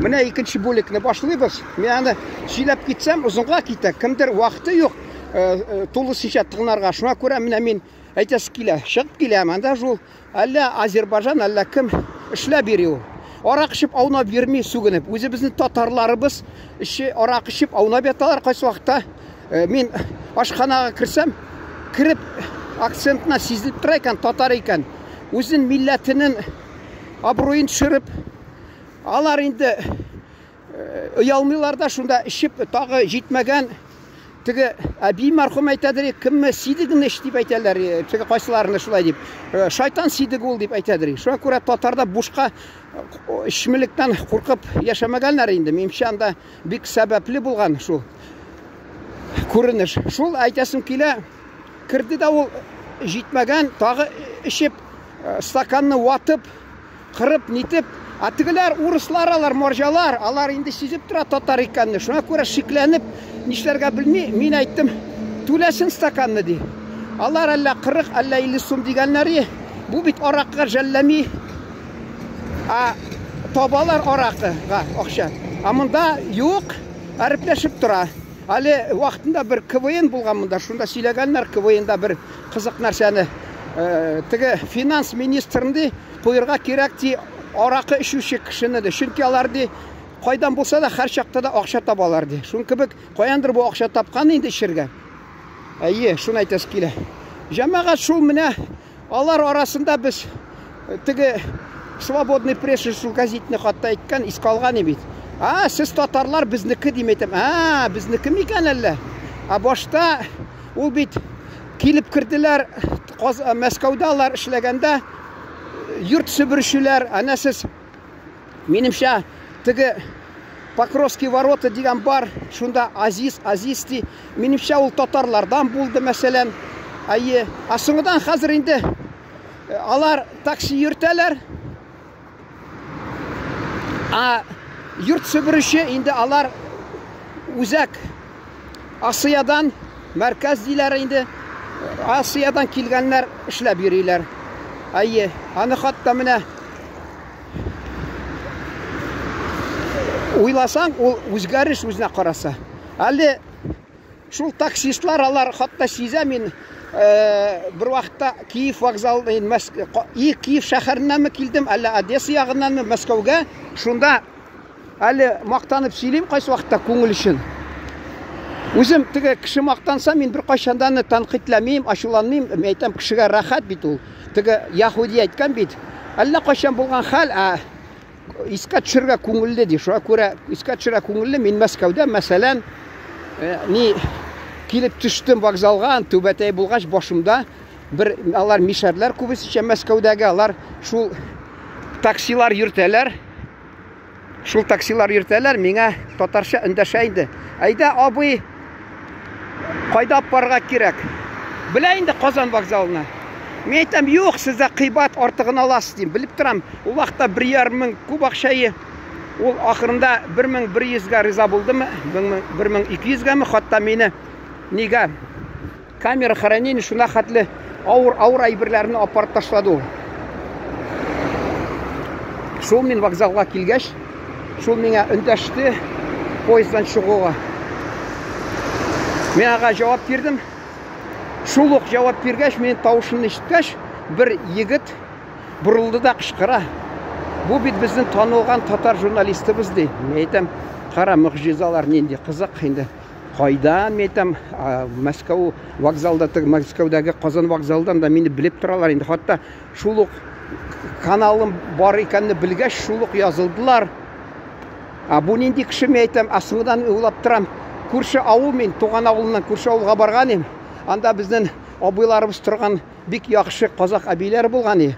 Менә икенче бүлекне башлыйбыз. Мен аны сөйләп китсәм, озынга китә. Кемдер вакыты юк, тулысынча тыңларга. Шуңа күрә менә мин әйтәсе килә, чыгып киләм. Анда шул әллә Азербайҗан, әллә кем эшләп йөри ул. Арак ичеп аунап йөрми сүгенеп. Үзебезнең татарларыбыз арак ичеп аунап яталар кайсы вакытта. Мин ашханага кирсәм, кирип акцентна сизилеп тора икән, татар икән. Үзен милләтенең абруен төшереп, алар инде оялмыйлар да шунда ичеп тагы җитмәгән. Теге әби мәрхүм әйтәдер, кемме сидигне ич дип әйтәләр, теге кайсыларны шулай дип. Шайтан сидиг ул дип әйтәдер. Шуңа күрә татарда бушка ичмилектән куркып яшәмәгәннәр инде. Минемчә анда бик сәбәпле булган шул күренеш. Шул әйтәсем килә, кирде дә ул җитмәгән, тагы ичеп стаканны ватып, кырып, нитеп, тегеләр урыслар, алар марҗалар, алар инде сизеп тора татар икәнне. Шуңа күрә шикләнеп, нишләргә белми, мин әйттем, түләсен стаканны ди. Алар әллә 40, әллә 50 сум дигәннәр, бу бит аракка жәлләми, табалар аракыга акча. Монда юк, әріпләшеп тора. Әле вакытында бер КВН булган монда, шунда сөйләгәннәр, КВНда бер кызык нәрсәне, теге финанс министрынды куярга кирәк ди, аракы ичүче кешене ди. Чөнки алар ди, кайдан булса да һәр чакта да акча табалар ди. Шун кебек каяндыр бу акча тапкан инде ичергә. Шуны әйтәсе килә. Җәмәгать шул менә алар арасында без теге свободный пресса шул газетны хатта әйткән, искалган бит. Сез татарлар безнеке димәйтем. Безнеке микән әллә? Башта ул бит килеп кирделәр, Мәскәүдә алар эшләгәндә йорт сөбүрүчеләр, сез минемчә теге Покровский ворота дигән бар, шунда Азиз ди. Минемчә ул татарлардан булды мәсәлән. Соңгыдан хәзер инде алар такси йөртәләр. Йорт сөбүрүче инде алар үзәк Асиядан, мәркәз диләр инде. Асиядан килгәннәр эшләп йөриләр. Аны хатта менә уйласаң, ул үзгәреш үзенә караса. Әле шул таксистлар алар хатта сизә, мин бер вакытта Киев вокзалына, Киев шәһәреннән килдем, әллә Одесса ягыннан Мәскәүгә, шунда әле мактанып сөйлим кайсы вакытта күңел өчен. Үзем теге кеше мактанса, мин бер кайчандан тәнкыйтьләмим, ачуланмыйм, әйтәм, кешегә рәхәт бит ул. Теге Яһуди әйткән бит. Әллә кайчан булган хәл, искә төшергә күңелле ди. Шуңа күрә искә төшергә күңелле. Мин Мәскәүдә, мәсәлән, килеп төштем вокзалга, түбәтәй булгач башымда бер алар мишәрләр күбесенчә Мәскәүдәге алар шул таксилар йөртәләр. Шул таксилар йөртәләр, миңа татарча эндәшә инде. Әйдә, абый, кайда апарга кирәк? Белә инде Казан вокзалына. Мен әйтәм, юк, сездә кыйбат артыгын аласыз дим. Белеп торам, ул вакытта 1,5 мең күп акчайы. Ул ахырында 1100-гә риза булдымы? 1200-гәме? Хатта мине нигә камера хранение шуна хәтле авыр әйберләрне апарып ташлады ул. Шул мин вокзалга килгәч, шул миңа өндәште поезддан чыгуга. Мен ага җавап бирдем. Шул ук җавап биргәч, мен тавышымны ишеткәч, бер егет бурылды да кычкыра. Бу бит безнең танылган татар журналистыбыз ди. Мен әйтәм, кара, мөгъҗизалар нинди кызык инде. Кайдан, мен әйтәм, Мәскәү вокзалда, Мәскәүдәге Казан вокзалдан да мине белеп торалар инде. Хатта шул ук каналым бар икәнне белгәч, шул ук язылдылар. Бу нинди кеше, мен әйтәм, соңыннан уйлап торам. Күрше авыл, мен туган авылыннан күрше авылга барган идем. Анда безнең абыйларыбыз торган бик яхшы казак әбиләр булган.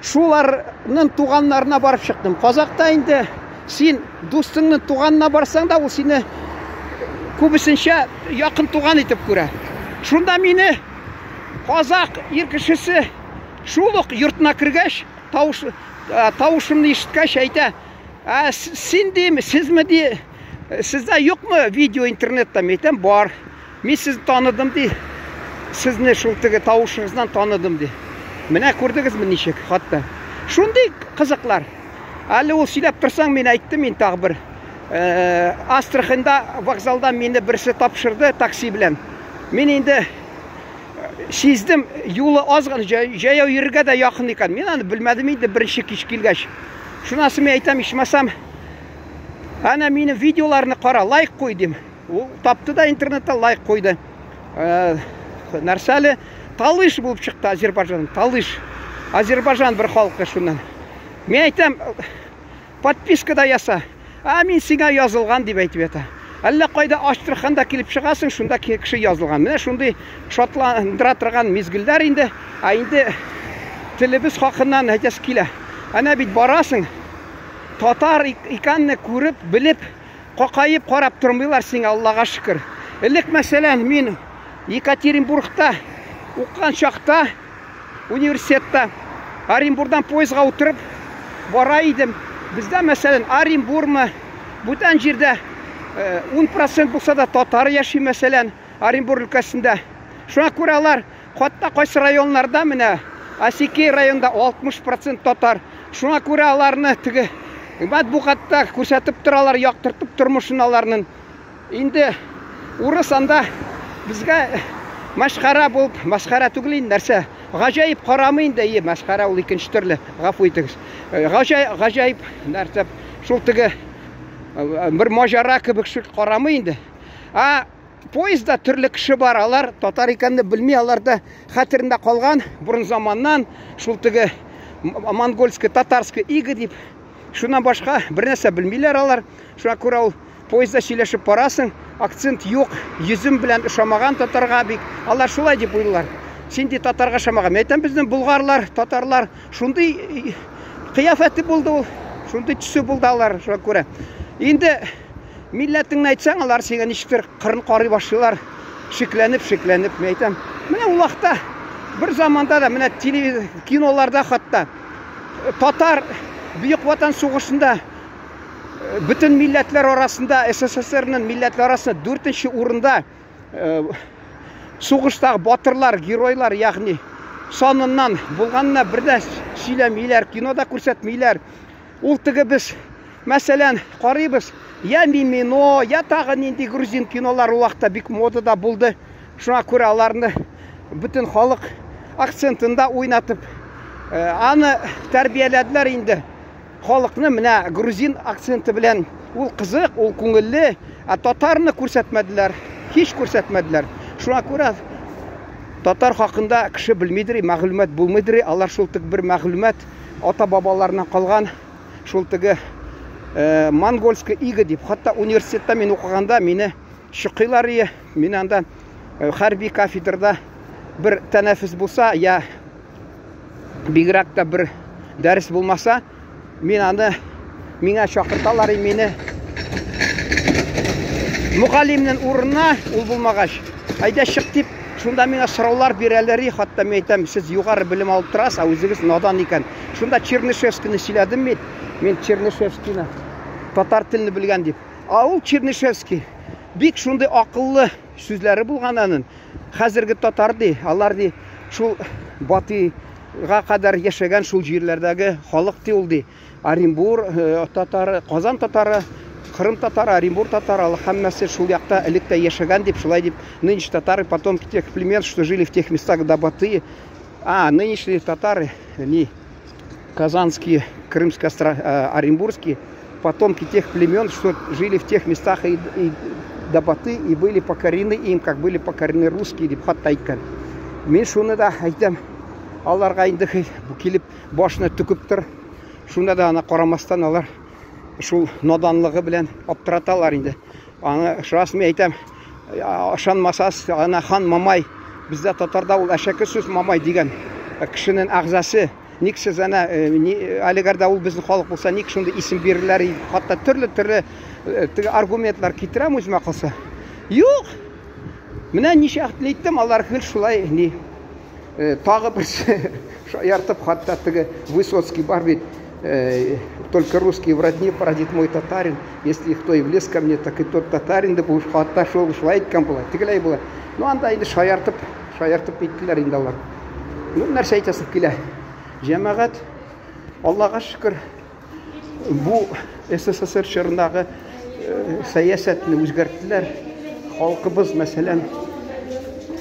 Шуларның туганнарына барып чыктым. Казакта инде син дустыңның туганына барсаң да, ул сине күбесенчә якын туган итеп күрә. Шунда мине казак ир кешесе шул ук йортына кергәч, тавышымны ишеткәч әйтә, син диме, сезме ди, сездә юкмы видео интернетта? Мен әйтәм, бар. Мин сезне таныдым ди. Сезне шул теге тавышыгыздан таныдым ди. Менә күрдегезме ничек хатта. Шундый кызыклар. Әлі ол сөйлеп тұрсаң, мен айттым, мен тағы бір. Астраханда вокзалда мені бірісі тапшырды такси білен. Мен енді сездім, юлы азған, жаяу ерге де яқын екен. Мен аны білмедім енді бірінші кеш келгеш. Шунасы мен айтам, ешмасам, ана мені видеоларыны қара, лайк қой дем. Ол тапты да интернетте лайк қойды. Нәрсәлі Талыш болып шықты Азербайжан. Талыш. Азербайжан бір халқы шунан. Мен айтам, подписка да яса. Мен сеңа yazылған деп айтып еді. Әлі қойда Астраханда келіп шығасың, шында кіші yazылған. Міне шундай шотландыра тұрған мезгілдер енді. Енді тілібіз хақынан әйтес келі. Әне бит барасың, татар иканны көріп, біліп, қоқайып қарап тұрмайлар сен, Аллаға шүкір. Ілік мәселен мен Екатеринбургта оқыған шақта университетта Оренбургдан пойызға отырып барайдым. Бізде мәселен Оренбургмы бұтан жерде 10% болса да татар яши мәселен Оренбург өлкәсендә. Шуңа күрә алар хатта кайсы районнарда менә Асекей районында 60% татар. Шуңа күрә аларны теге матбугатта күрсәтеп торалар, яктыртып тормышын аларның. Инде урыс анда безгә мәшхәрә булып, мәсхәрә түгел инде нәрсә. Гаҗайып карамый инде, мәсхәрә ул икенче төрле. Гафу итегез. Гаҗайып нәрсә шул теге bir мажара кебек шул карамый инде. Поездда төрле кеше бар, алар татар икәнне белми, аларда хәтерендә калган бурын заманнан шул теге монгольский, татарский иге дип, шуннан башка бер нәрсә белмиләр алар. Шуңа күрә ул поездда сөйләшеп барасың, акцент юк, йөзем белән ошамаган татарга бик. Алар шулай дип уйлыйлар. Син ди татарга ошамаган. Әйтәм, безнең булгарлар, татарлар шундый кыяфәте булды ул, шундый төсе булды алар. Шуңа күрә инде милләтеңне әйтсәң, алар сиңа ничектер кырын карый башлыйлар, шикләнеп. Мен әйтәм, менә ул вакытта бер заманда да менә киноларда хатта татар Бөек Ватан сугышында бүтән милләтләр арасында, СССРның милләтләр арасында 4-нче урында сугыштагы батырлар, геройлар, ягъни саныннан булганына бер дә сөйләмиләр, кинода күрсәтмиләр. Ул теге без мәсәлән карыйбыз, я Мимино, я тагы нинди грузин кинолар ул вакытта бик модада булды. Шуңа күрә аларны бүтән халык акцентында уйнатып, аны тәрбияләделәр инде. Халыкны менә грузин акценты белән ул кызык, ул күңелле, татарны күрсәтмәделәр, һич күрсәтмәделәр. Шуңа күрә татар хакында кеше белмидер, мәгълүмат булмыйдыр. Алар шул тик бер мәгълүмат ата-бабаларынан калган, шул теге монгольский иге дип. Хатта университетта мен укыганда мине шыкыйлар ие. Мин анда хәрби кафедрада бер тәнәфес булса, я бигрәк тә бер дәрес булмаса, мен аны миңа чакырталар, мине мугалимнең урынына ул булмагач, әйдә чык дип, шунда миңа сораулар бирәләр. Хатта мен әйтәм, сез югары белем алып торасыз, үзегез надан икән. Шунда Чернышевскийне сөйләдем мен Чернышевскийне татар телен белгән дип. Ул Чернышевский бик шундай акыллы сүзләре булган аның. Хәзерге татар ди, алар ди, шул батыйга кадәр яшәгән шул җирләрдәге халык ди ул ди. Оренбург татары, Казан татары, Крым татары, Оренбург татары, һәммәсе шул якта электә яшәгән дип, шулай дип, нынче татары потомки тех племен, что жили в тех местах до Батыя. Нынешние татары, не казанские, крымские, оренбургские, потомки тех племен, что жили в тех местах и до Баты, и были покорены им, как были покорены русские, дип хатта әйткән. Мен шуны да әйтәм, аларга инде килеп башына түкеп тор. Шунда да ана карамастан алар шул наданлыгы белән аптыраталар инде. Аны шырасмый әйтәм, ышанмасас, ана хан Мамай, бездә татарда ул әшәке сүз Мамай дигән кешенең агзасы. Ник сез ана алигарда ул безнең халык булса, ник шундый исем биреләр, хатта төрле аргументлар китерәм үземә калса. Юк. Менә ничә әйттем, алар хил шулай ни тагы бер шаяртып, хатта теге Высоцкий бар бит. Только русский в родне породит мой татарин. Если кто и влез ко мне, так и тот татарин, да уж отошел, шулай айткан була, тигеләй була. Ну анда инде шаяртып әйттеләр инде алар. Ну нәрсә әйтәсең килә. Җәмәгать, Аллага шөкер, бу СССР чорындагы саясатны үзгәрттеләр. Халкыбыз, мәсәлән,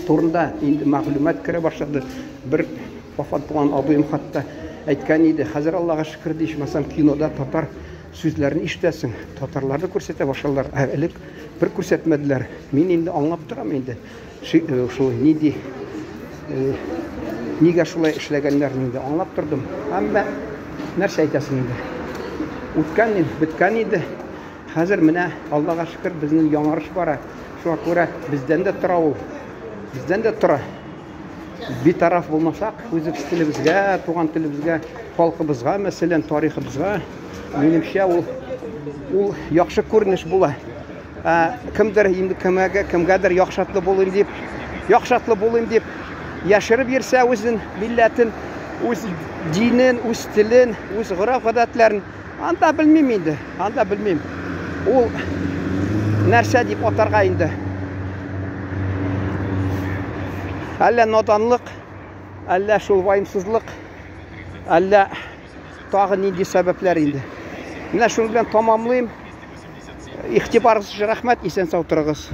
турында инде мәгълүмат керә башлады. Бер вафат булган абыем хатта әйткән иде. Хәзер Аллага шөкер дишмәсәм, кинода татар сүзләрен ишетәсең, татарларны күрсәтә башлалар. Элек бер күрсәтмәделәр. Мин инде аңлап торам инде. Шул нинди нигә шулай эшләгәннәрне инде аңлап тордым. Әмма нәрсә әйтәсең инде? Үткән инде, биткән иде. Хәзер менә Аллага шөкер безнең яңарыш бара. Шуңа күрә бездән дә тора ул. Бездән дә тора. Битараф булмасак, үзебез телебезгә, туган телебезгә, халкыбызга, мәсәлән, тарихыбызга, минемчә ул яхшы күренеш була. Кемдер инде кемгәдер яхшатлы булыйм дип яшереп йөрсә үзен милләтен, үз динен, үз телен, үз гыйрф-гадәтләрен, анда белмим инде, анда белмим. Ул нәрсә дип атарга инде? Әллә наданлык, әллә шул вайымсызлык, әллә тагы нинди сәбәпләр инде. Менә шуның белән тамамлыйм. Игътибарыгыз өчен рәхмәт, исән сау торыгыз.